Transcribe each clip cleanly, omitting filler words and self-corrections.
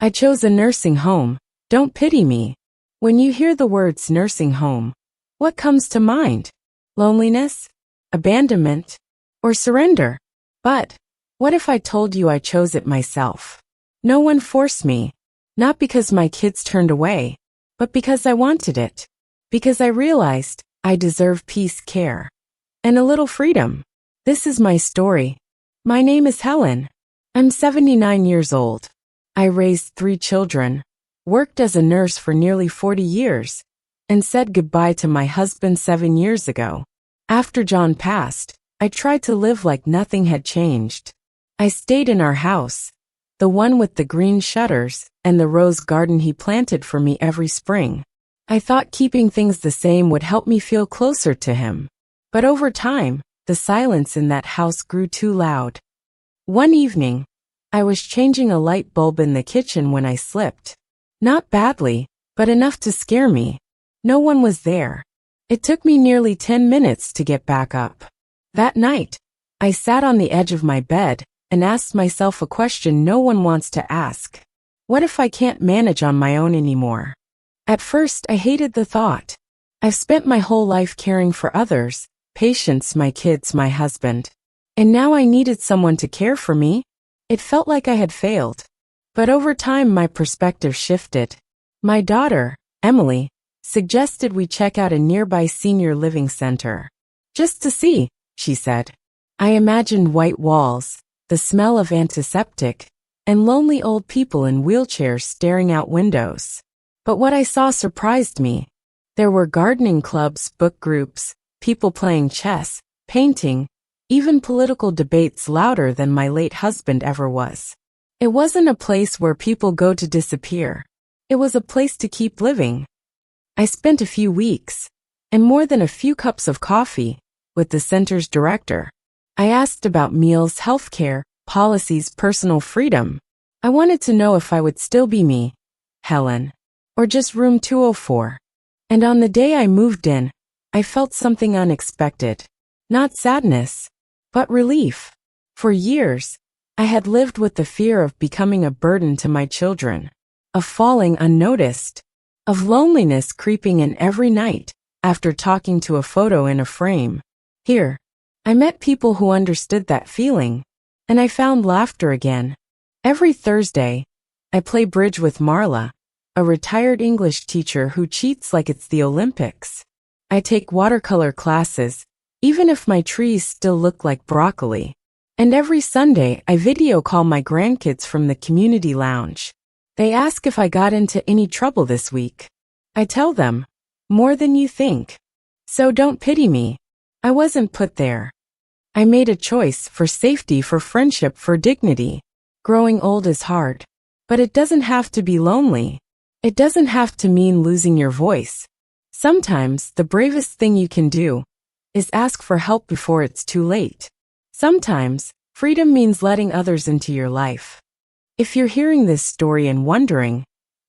I chose a nursing home. Don't pity me. When you hear the words nursing home, what comes to mind? Loneliness? Abandonment? Or surrender? But what if I told you I chose it myself? No one forced me. Not because my kids turned away, but because I wanted it. Because I realized I deserve peace, care, and a little freedom. This is my story. My name is Helen. I'm 79 years old. I raised 3 children, worked as a nurse for nearly 40 years, and said goodbye to my husband 7 years ago. After John passed, I tried to live like nothing had changed. I stayed in our house, the one with the green shutters and the rose garden he planted for me every spring. I thought keeping things the same would help me feel closer to him. But over time, the silence in that house grew too loud. One evening, I was changing a light bulb in the kitchen when I slipped. Not badly, but enough to scare me. No one was there. It took me nearly 10 minutes to get back up. That night, I sat on the edge of my bed and asked myself a question no one wants to ask. What if I can't manage on my own anymore? At first, I hated the thought. I've spent my whole life caring for others, patients, my kids, my husband. And now I needed someone to care for me. It felt like I had failed. But over time, my perspective shifted. My daughter, Emily, suggested we check out a nearby senior living center. Just to see, she said. I imagined white walls, the smell of antiseptic, and lonely old people in wheelchairs staring out windows. But what I saw surprised me. There were gardening clubs, book groups, people playing chess, painting, even political debates louder than my late husband ever was. It wasn't a place where people go to disappear. It was a place to keep living. I spent a few weeks, and more than a few cups of coffee, with the center's director. I asked about meals, healthcare, policies, personal freedom. I wanted to know if I would still be me, Helen, or just room 204. And on the day I moved in, I felt something unexpected. Not sadness, but relief. For years, I had lived with the fear of becoming a burden to my children, of falling unnoticed, of loneliness creeping in every night after talking to a photo in a frame. Here, I met people who understood that feeling, and I found laughter again. Every Thursday, I play bridge with Marla, a retired English teacher who cheats like it's the Olympics. I take watercolor classes, even if my trees still look like broccoli. And every Sunday, I video call my grandkids from the community lounge. They ask if I got into any trouble this week. I tell them, more than you think. So don't pity me. I wasn't put there. I made a choice for safety, for friendship, for dignity. Growing old is hard. But it doesn't have to be lonely. It doesn't have to mean losing your voice. Sometimes the bravest thing you can do is ask for help before it's too late. Sometimes freedom means letting others into your life. If you're hearing this story and wondering,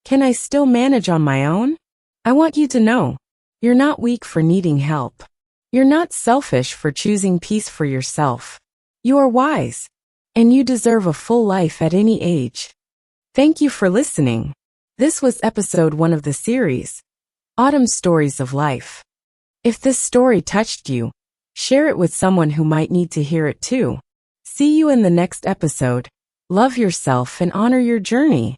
can I still manage on my own? I want you to know, you're not weak for needing help. You're not selfish for choosing peace for yourself. You are wise, and you deserve a full life at any age. Thank you for listening. This was episode 1 of the series, Autumn Stories of Life. If this story touched you, share it with someone who might need to hear it too. See you in the next episode. Love yourself and honor your journey.